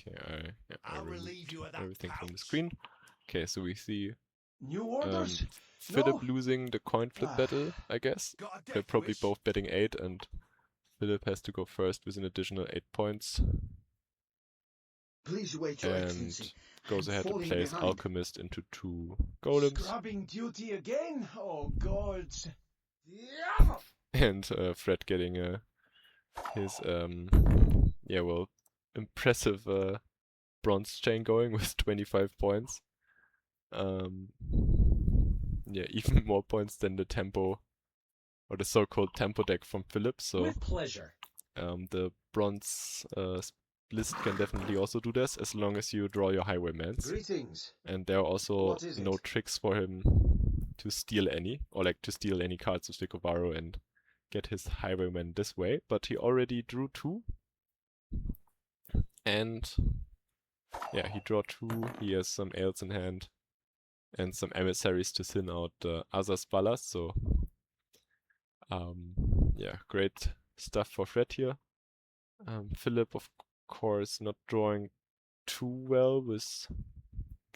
Okay, I I'll removed relieve you of that everything from the pouch. screen. Okay, so we see New orders? Philip No? losing the coin flip battle, I guess. Got a They're death probably wish? both betting 8, and Philip has to go first with an additional 8 points. Please wait, Your And Excellency. goes I'm ahead and falling plays behind. Alchemist into 2 golems. Scrubbing duty again? Oh, gods. And Fred getting his impressive bronze chain going with 25 points. Yeah, even more points than the tempo, or the so-called tempo deck from Philip. So With pleasure. the bronze list can definitely also do this, as long as you draw your highwaymans. Greetings. And there are also What is no it? tricks for him to steal any, or like to steal any cards with Vicovaro and get his highwayman this way. But he already drew 2. And yeah, he drew 2. He has some Ales in hand and some emissaries to thin out the other Spallas. So yeah, great stuff for Fred here. Philip, of course, not drawing too well with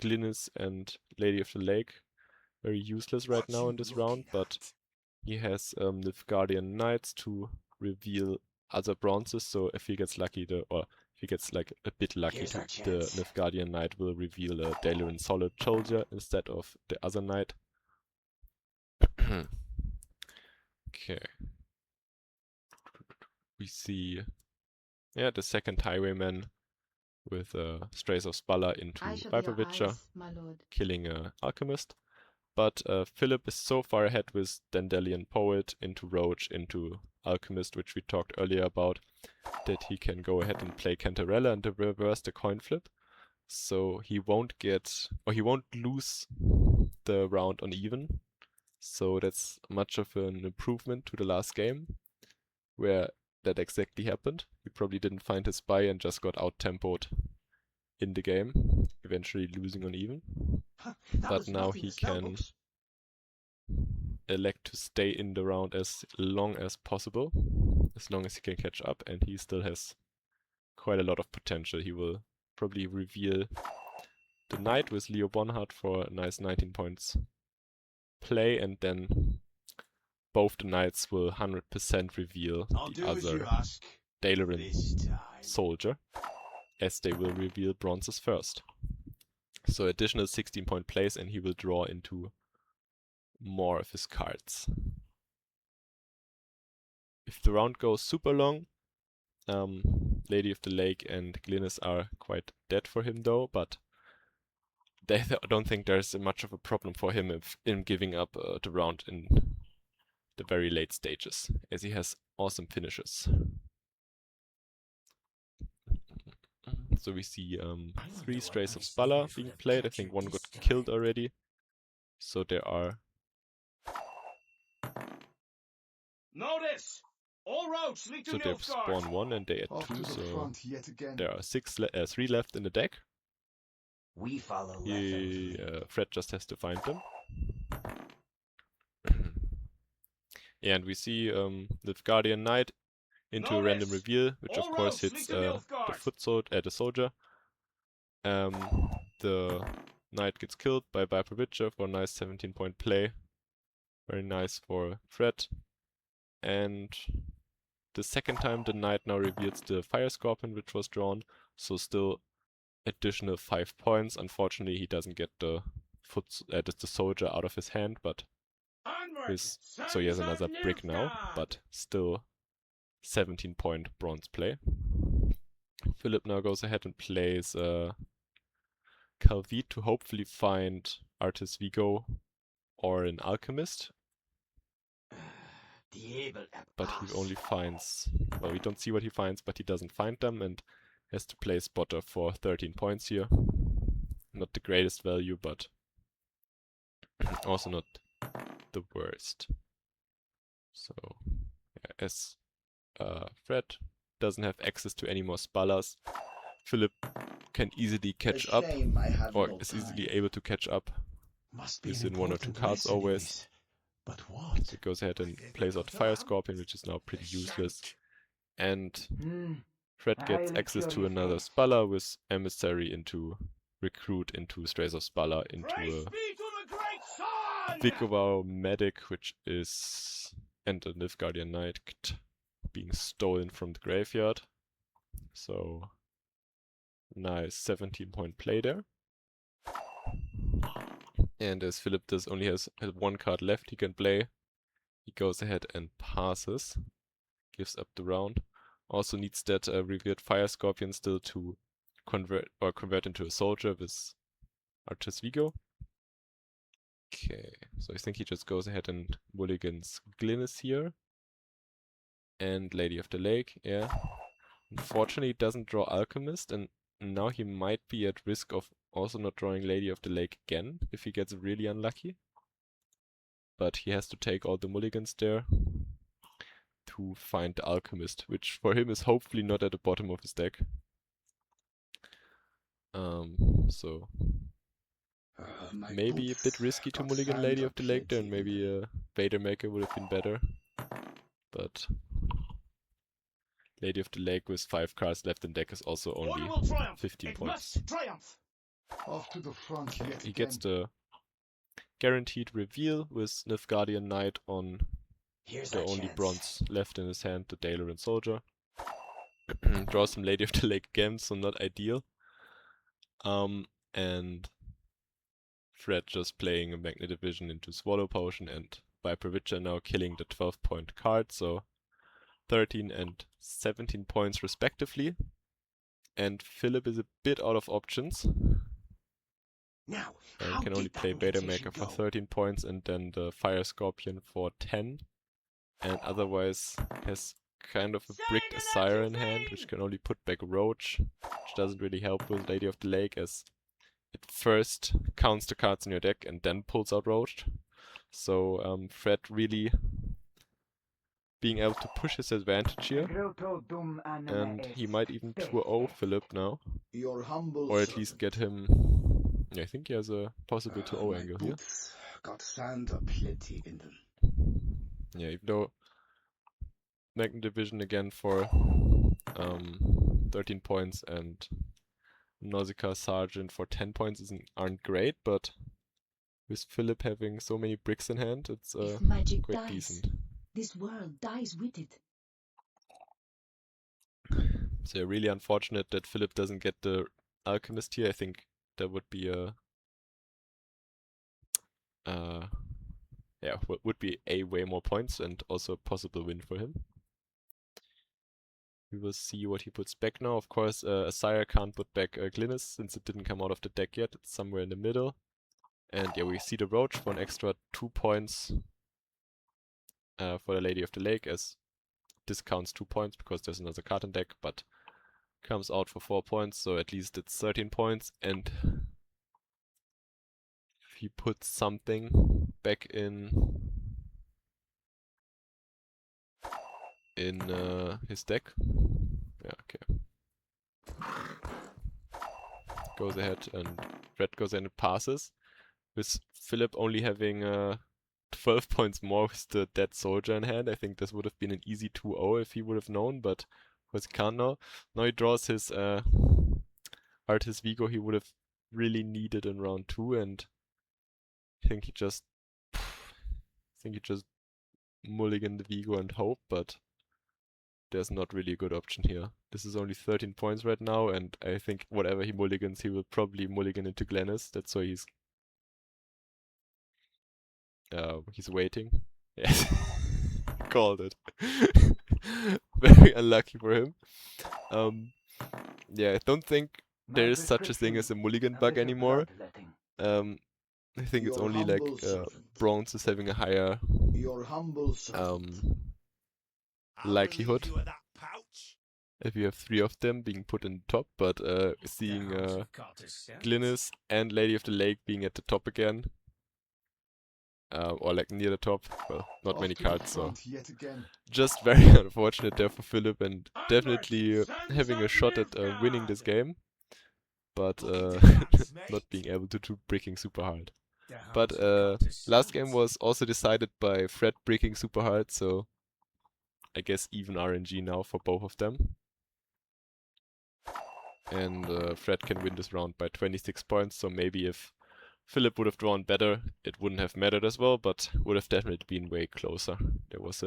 Glynis and Lady of the Lake. Very useless right now in this round, but he has Nilfgaardian Knights to reveal other bronzes, so if he gets lucky, if he gets like a bit lucky, Here's our the chance. Nilfgaardian Knight will reveal a Dalaran Solid Soldier instead of the other knight. Okay. We see, yeah, the second highwayman with Strays of Spalla into Viper Witcher, killing Alchemist. But Philip is so far ahead with Dandelion Poet into Roach into Alchemist, which we talked earlier about, that he can go ahead and play Cantarella and reverse the coin flip. So he won't get, or he won't lose the round on even. So that's much of an improvement to the last game, where that exactly happened. He probably didn't find his spy and just got out-tempoed in the game, eventually losing on even. But now he can elect to stay in the round as long as possible, as long as he can catch up, and he still has quite a lot of potential. He will probably reveal the knight with Leo Bonhart for a nice 19 points play, and then both the knights will 100% reveal the other Dalaran soldier, as they will reveal bronzes first. So additional 16-point plays, and he will draw into more of his cards. If the round goes super long, Lady of the Lake and Glynis are quite dead for him though, but I don't think there's much of a problem for him in giving up the round in the very late stages, as he has awesome finishes. So we see 3 Strays of Spalla being played. I think one got killed already. So there are... Notice! All routes lead to So they've spawned 1 and they add 2, so there are 3 left in the deck. We follow Fred just has to find them. Yeah, and we see Nilfgaardian Knight into a random reveal, which of course hits the soldier. The knight gets killed by Viper Witcher for a nice 17-point play. Very nice for Fred. And the second time the knight now reveals the Fire Scorpion, which was drawn, so still additional 5 points. Unfortunately, he doesn't get the soldier out of his hand, but so he has another brick now, but still 17-point bronze play. Philip now goes ahead and plays Calvit to hopefully find Artis Vigo or an Alchemist. But he only finds, well, we don't see what he finds, but he doesn't find them and has to play Spotter for 13 points here. Not the greatest value, but also not the worst. So, yeah, as Fred doesn't have access to any more Spallas, Philip can easily catch up, or is easily able to catch up within 1 or 2 cards always. But what? So he goes ahead and plays out Fire Scorpion, which is now pretty useless. And Fred gets access to another Spalla with Emissary into Recruit into Strays of Spalla into Praise a be to the great sun! Vigor Medic, which is and a Nilfgaardian Knight being stolen from the graveyard. So nice 17-point play there. And as Philip only has one card left he can play, he goes ahead and passes, gives up the round. Also needs that revered Fire Scorpion still to convert into a soldier with Artis Vigo. Okay, so I think he just goes ahead and mulligans Glynis here. And Lady of the Lake, yeah. Unfortunately, he doesn't draw Alchemist, and now he might be at risk of also not drawing Lady of the Lake again, if he gets really unlucky. But he has to take all the mulligans there to find the Alchemist, which for him is hopefully not at the bottom of his deck. So maybe a bit risky to mulligan Lady of the Lake there, and maybe Vader Maker would have been better. But Lady of the Lake with 5 cards left in deck is also only 15 points. Off to the front yet He again. gets the guaranteed reveal with Nilfgaardian Knight on the only bronze left in his hand, the Dalaran Soldier. Draws some Lady of the Lake again, so not ideal. And Fred just playing a Magnet Division into Swallow Potion, and Viper Witcher now killing the 12-point card, so 13 and 17 points respectively. And Philip is a bit out of options. Now, He can only play Beta Maker for 13 points and then the Fire Scorpion for 10. And otherwise has kind of a bricked Asira in hand, which can only put back Roach, which doesn't really help with Lady of the Lake, as it first counts the cards in your deck and then pulls out Roach. So Fred really being able to push his advantage here, and he might even 2-0 Philip now, Your humble or at servant. least get him. Yeah, I think he has a possible 2-0 My angle here. boots got sand aplenty in them. Yeah, even though Magnet Division again for 13 points and Nausicaa Sergeant for 10 points aren't great, but with Philip having so many bricks in hand, it's If magic quite dies, decent. this world dies with it. So really unfortunate that Philip doesn't get the Alchemist here. I think that would be a would be way more points and also a possible win for him. We will see what he puts back now. Of course, Asira can't put back Glynis since it didn't come out of the deck yet. It's somewhere in the middle. And yeah, we see the Roach for an extra 2 points for the Lady of the Lake, as discounts 2 points because there's another card in deck, but comes out for 4 points, so at least it's 13 points. And if he puts something back in his deck, yeah, okay, goes ahead and Red goes in and passes, with Philip only having 12 points more with the dead soldier in hand. I think this would have been an easy 2-0 if he would have known, but of course he can't now. Now he draws his Artis Vigo he would have really needed in round 2, and I think he just mulligan the Vigo and hope, but there's not really a good option here. This is only 13 points right now, and I think whatever he mulligans, he will probably mulligan into Glennis. That's why he's waiting. Yes, called it. Very unlucky for him. Yeah, I don't think there is such a thing as a mulligan bug anymore. I think it's Your only like humble servant. bronze is having a higher Your humble servant. likelihood if you have 3 of them being put in the top, but seeing Glynis and Lady of the Lake being at the top again, or like near the top, well, not Off many to the cards, so front yet again. just very unfortunate there for Philip, and definitely having a shot at winning this game, but not being able to do bricking super hard. But last game was also decided by Fred bricking super hard, so I guess even RNG now for both of them. And Fred can win this round by 26 points, so maybe if Philip would have drawn better, it wouldn't have mattered as well, but would have definitely been way closer. There was a